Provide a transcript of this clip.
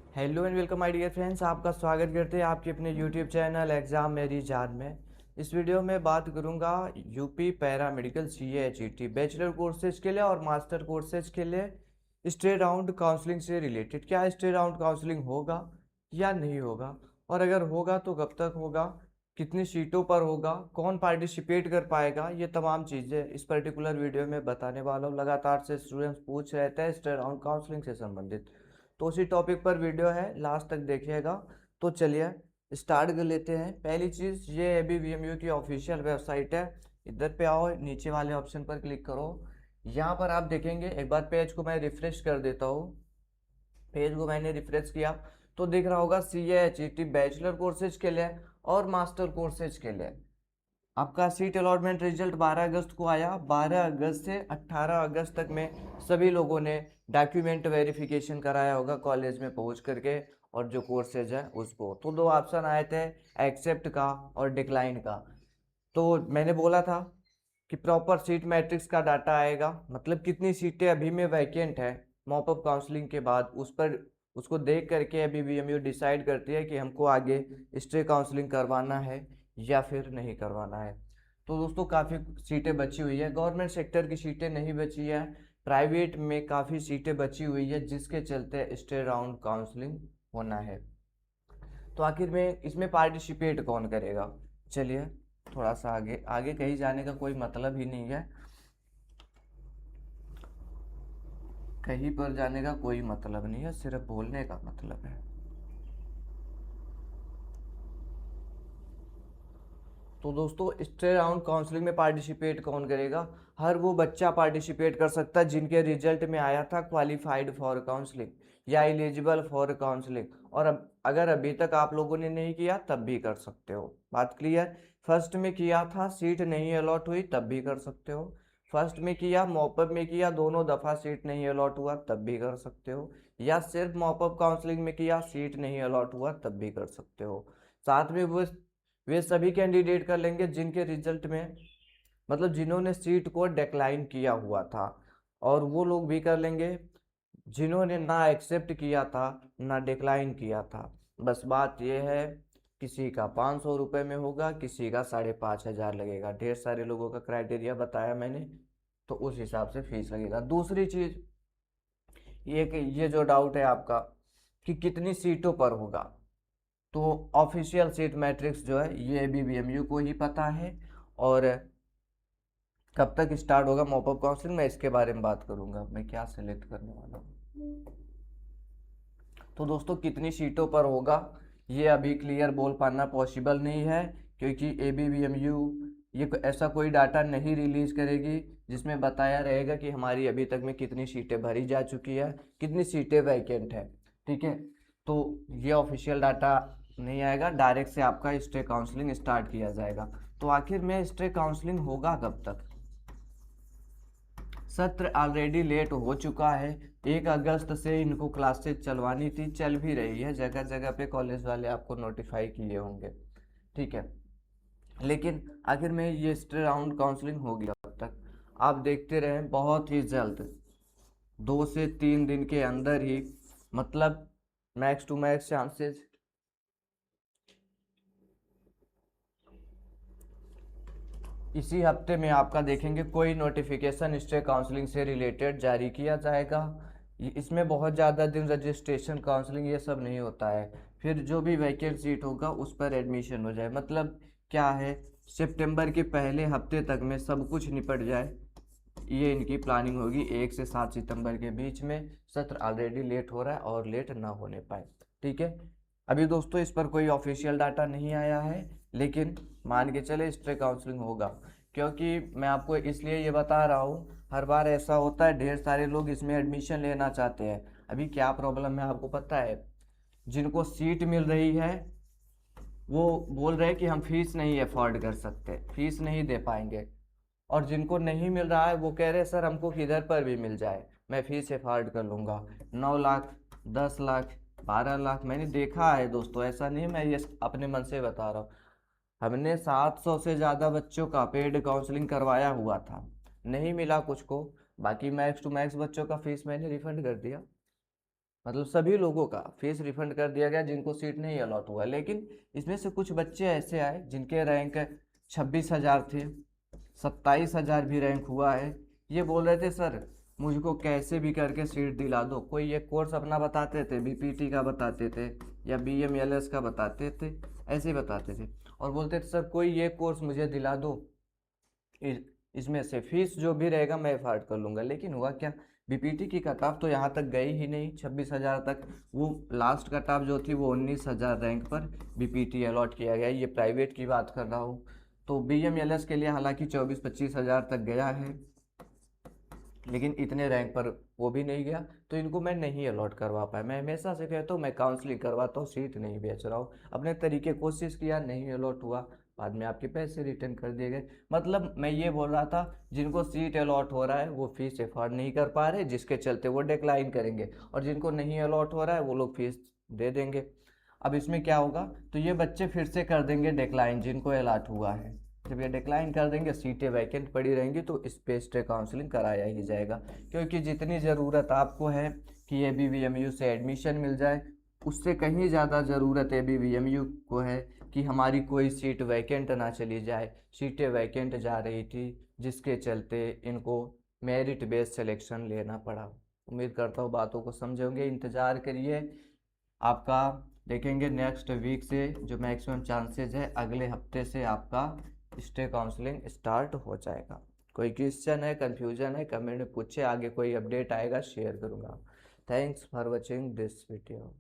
Hello and welcome my dear friends. आपका स्वागत करते हैं आपके अपने यूट्यूब चैनल एग्ज़ाम मेरी जान में। इस वीडियो में बात करूंगा UP para medical CAHET bachelor courses के लिए और मास्टर कोर्सेज के लिए स्टे राउंड काउंसलिंग से रिलेटेड। क्या स्टे राउंड काउंसलिंग होगा या नहीं होगा, और अगर होगा तो कब तक होगा, कितनी सीटों पर होगा, कौन पार्टिसिपेट कर पाएगा, ये तमाम चीज़ें इस पर्टिकुलर वीडियो में बताने वाला हूँ। लगातार से स्टूडेंट्स पूछ रहे थे स्टे राउंड काउंसलिंग से संबंधित, तो उसी टॉपिक पर वीडियो है, लास्ट तक देखिएगा। तो चलिए स्टार्ट कर लेते हैं। पहली चीज़, ये ABVMU की ऑफिशियल वेबसाइट है। इधर पे आओ, नीचे वाले ऑप्शन पर क्लिक करो। यहाँ पर आप देखेंगे, एक बार पेज को मैं रिफ्रेश कर देता हूँ। पेज को मैंने रिफ्रेश किया तो दिख रहा होगा CAHET बैचलर कोर्सेज के लिए और मास्टर कोर्सेज के लिए। आपका सीट अलॉटमेंट रिजल्ट 12 अगस्त को आया। 12 अगस्त से 18 अगस्त तक में सभी लोगों ने डॉक्यूमेंट वेरिफिकेशन कराया होगा कॉलेज में पहुंच करके, और जो कोर्सेज है उसको। तो दो ऑप्शन आए थे, एक्सेप्ट का और डिक्लाइन का। तो मैंने बोला था कि प्रॉपर सीट मैट्रिक्स का डाटा आएगा, मतलब कितनी सीटें अभी में वैकेंट है मॉपअप काउंसलिंग के बाद, उस पर उसको देख करके अभी BMU डिसाइड करती है कि हमको आगे स्टे काउंसलिंग करवाना है या फिर नहीं करवाना है। तो दोस्तों काफ़ी सीटें बची हुई है, गवर्नमेंट सेक्टर की सीटें नहीं बची है, प्राइवेट में काफ़ी सीटें बची हुई है, जिसके चलते स्टे राउंड काउंसलिंग होना है। तो आखिर में इसमें पार्टिसिपेट कौन करेगा, चलिए थोड़ा सा आगे आगे कहीं जाने का कोई मतलब ही नहीं है, कहीं पर जाने का कोई मतलब नहीं है, सिर्फ बोलने का मतलब है। तो दोस्तों स्टे राउंड काउंसलिंग में पार्टिसिपेट कौन करेगा? हर वो बच्चा पार्टिसिपेट कर सकता है जिनके रिजल्ट में आया था क्वालिफाइड फॉर काउंसलिंग या एलिजिबल फॉर काउंसलिंग। और अब अगर अभी तक आप लोगों ने नहीं किया तब भी कर सकते हो। बात क्लियर? फर्स्ट में किया था, सीट नहीं अलॉट हुई, तब भी कर सकते हो। फर्स्ट में किया, मॉपअप में किया, दोनों दफ़ा सीट नहीं अलॉट हुआ, तब भी कर सकते हो। या सिर्फ मॉपअप काउंसलिंग में किया, सीट नहीं अलॉट हुआ, तब भी कर सकते हो। साथ में वे सभी कैंडिडेट कर लेंगे जिनके रिजल्ट में, मतलब जिन्होंने सीट को डिक्लाइन किया हुआ था, और वो लोग भी कर लेंगे जिन्होंने ना एक्सेप्ट किया था ना डिक्लाइन किया था। बस बात यह है, किसी का 500 रुपये में होगा, किसी का 5,500 लगेगा। ढेर सारे लोगों का क्राइटेरिया बताया मैंने, तो उस हिसाब से फीस लगेगा। दूसरी चीज़ ये कि ये जो डाउट है आपका कि कितनी सीटों पर होगा, तो ऑफिशियल सीट मैट्रिक्स जो है ये भी BMU को ही पता है। और कब तक स्टार्ट होगा मॉपअप काउंसलिंग, मैं इसके बारे में बात करूंगा, मैं क्या सेलेक्ट करने वाला हूँ। तो दोस्तों कितनी सीटों पर होगा ये अभी क्लियर बोल पाना पॉसिबल नहीं है, क्योंकि ABVMU ये ऐसा कोई डाटा नहीं रिलीज करेगी जिसमें बताया रहेगा कि हमारी अभी तक में कितनी सीटें भरी जा चुकी है, कितनी सीटें वैकेंट है। ठीक है, तो ये ऑफिशियल डाटा नहीं आएगा, डायरेक्ट से आपका स्टे काउंसलिंग स्टार्ट किया जाएगा। तो आखिर में स्टे काउंसलिंग होगा कब तक? सत्र ऑलरेडी लेट हो चुका है। 1 अगस्त से इनको क्लासेज चलवानी थी, चल भी रही है, जगह जगह पे कॉलेज वाले आपको नोटिफाई किए होंगे। ठीक है, लेकिन आखिर में ये स्टे राउंड काउंसलिंग होगी कब तक? आप देखते रहें, बहुत ही जल्द 2 से 3 दिन के अंदर ही, मतलब मैक्स टू मैक्स चांसेस इसी हफ्ते में आपका देखेंगे कोई नोटिफिकेशन स्टे काउंसलिंग से रिलेटेड जारी किया जाएगा। इसमें बहुत ज़्यादा दिन रजिस्ट्रेशन काउंसलिंग ये सब नहीं होता है, फिर जो भी वैकेंट सीट होगा उस पर एडमिशन हो जाए। मतलब क्या है, सितंबर के पहले हफ्ते तक में सब कुछ निपट जाए, ये इनकी प्लानिंग होगी। 1 से 7 सितंबर के बीच में। सत्र ऑलरेडी लेट हो रहा है और लेट ना होने पाए। ठीक है, अभी दोस्तों इस पर कोई ऑफिशियल डाटा नहीं आया है, लेकिन मान के चले स्टे काउंसलिंग होगा। क्योंकि मैं आपको इसलिए ये बता रहा हूँ, हर बार ऐसा होता है, ढेर सारे लोग इसमें एडमिशन लेना चाहते हैं। अभी क्या प्रॉब्लम है आपको पता है? जिनको सीट मिल रही है वो बोल रहे हैं कि हम फीस नहीं अफोर्ड कर सकते, फीस नहीं दे पाएंगे। और जिनको नहीं मिल रहा है वो कह रहे हैं सर हमको किधर पर भी मिल जाए, मैं फीस अफोर्ड कर लूँगा। 9 लाख, 10 लाख, 12 लाख मैंने देखा है दोस्तों, ऐसा नहीं मैं ये अपने मन से बता रहा हूँ। हमने 700 से ज़्यादा बच्चों का पेड काउंसलिंग करवाया हुआ था, नहीं मिला कुछ को, बाकी मैक्स टू मैक्स बच्चों का फीस मैंने रिफंड कर दिया। मतलब सभी लोगों का फीस रिफंड कर दिया गया जिनको सीट नहीं अलॉट हुआ। लेकिन इसमें से कुछ बच्चे ऐसे आए जिनके रैंक 26,000 थे, 27,000 भी रैंक हुआ है। ये बोल रहे थे सर मुझको कैसे भी करके सीट दिला दो। कोई एक कोर्स अपना बताते थे, बीपीटी का बताते थे या बीएमएलएस का बताते थे, ऐसे ही बताते थे और बोलते थे सर कोई ये कोर्स मुझे दिला दो, इसमें से फीस जो भी रहेगा मैं अफोर्ड कर लूँगा। लेकिन हुआ क्या, बीपीटी की कट ऑफ तो यहाँ तक गई ही नहीं 26,000 तक। वो लास्ट कट ऑफ जो थी वो 19,000 रैंक पर बीपीटी अलॉट किया गया। ये प्राइवेट की बात कर रहा हूँ। तो बीएमएलएस के लिए हालांकि 24-25,000 तक गया है, लेकिन इतने रैंक पर वो भी नहीं गया, तो इनको मैं नहीं अलॉट करवा पाया। मैं हमेशा से कहता हूँ मैं काउंसलिंग करवाता हूँ, सीट नहीं बेच रहा हूँ। अपने तरीके कोशिश किया, नहीं अलॉट हुआ, बाद में आपके पैसे रिटर्न कर दिए गए। मतलब मैं ये बोल रहा था जिनको सीट अलॉट हो रहा है वो फीस अफोर्ड नहीं कर पा रहे, जिसके चलते वो डिक्लाइन करेंगे, और जिनको नहीं अलॉट हो रहा है वो लोग फीस दे देंगे। अब इसमें क्या होगा, तो ये बच्चे फिर से कर देंगे डिक्लाइन जिनको अलॉट हुआ है। जब ये डिक्लाइन कर देंगे, सीटें वैकेंट पड़ी रहेंगी, तो स्पेस पे काउंसलिंग कराया ही जाएगा। क्योंकि जितनी ज़रूरत आपको है कि ABVMU से एडमिशन मिल जाए, उससे कहीं ज़्यादा ज़रूरत ABVMU को है कि हमारी कोई सीट वैकेंट ना चली जाए। सीटें वैकेंट जा रही थी जिसके चलते इनको मेरिट बेस्ड सिलेक्शन लेना पड़ा। उम्मीद करता हूँ बातों को समझोगे, इंतज़ार करिए आपका। देखेंगे नेक्स्ट वीक से जो मैक्सिमम चांसेस है अगले हफ्ते से आपका स्टे काउंसलिंग स्टार्ट हो जाएगा। कोई क्वेश्चन है, कंफ्यूजन है, कमेंट में पूछे, आगे कोई अपडेट आएगा शेयर करूँगा। Thanks for watching this video.